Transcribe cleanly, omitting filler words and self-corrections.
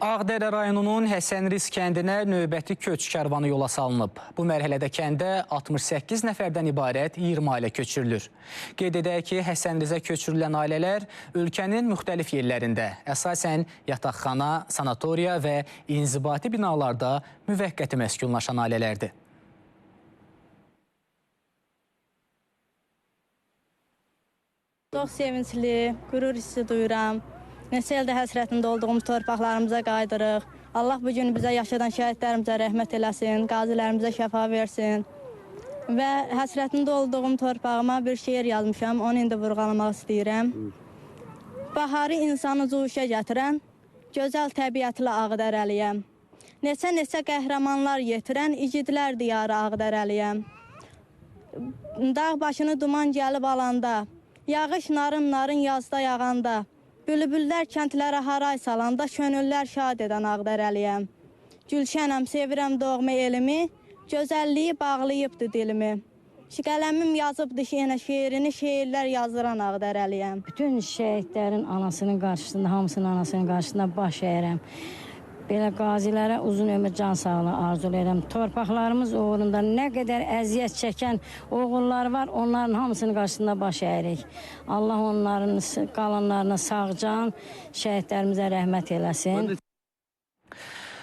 Ağdərə rayonunun Həsənriz kəndinə növbəti köç kərvanı yola salınıb. Bu mərhələdə kəndə 68 nəfərdən ibarət 20 ailə köçürülür. Qeyd edək ki, Həsənrizə köçürülən ailələr ölkənin müxtəlif yerlərində, əsasən yataqxana, sanatoriya və inzibati binalarda müvəqqəti məskunlaşan ailələrdir. Çox sevincli, qürur hissi duyuram. Neçə ildə həsrətində olduğumuz torpaqlarımıza qaydırıq. Allah bu günü bizə yaşadan şəhidlərimizə rəhmət eləsin, qazilərimizə şəfa versin. Və həsrətində olduğum torpağıma bir şeir yazmışam, onu indi vurğalamaq istəyirəm. Baharı insanı cuşa gətirən, gözəl təbiətli Ağdərəliyəm. Neçə qəhrəmanlar yetirən, igidlər diyarı Ağdərəliyəm. Dağ başını duman gəlib alanda, yağış narın yazda yağanda, bülbüllər kəndlərə haray salanda, könüllər şad edən Ağdərəliyəm. Gülşənəm, sevirəm doğma elimi, gözəlliyi bağlayıbdı dilimi. Qələmim yazıbdı şeirini, şeirlər yazdıran Ağdərəliyəm. Bütün şəhidlərin anasının qarşısında, hamısının anasının qarşısında baş əyirəm. Belə qazilərə uzun ömür, can sağlığı arzulayıram. Torpaqlarımız uğrunda nə qədər əziyyət çəkən oğullar var, onların hamısının qarşısında baş əyirik. Allah onların qalanlarına sağ can, şəhidlərimizə rəhmət eləsin.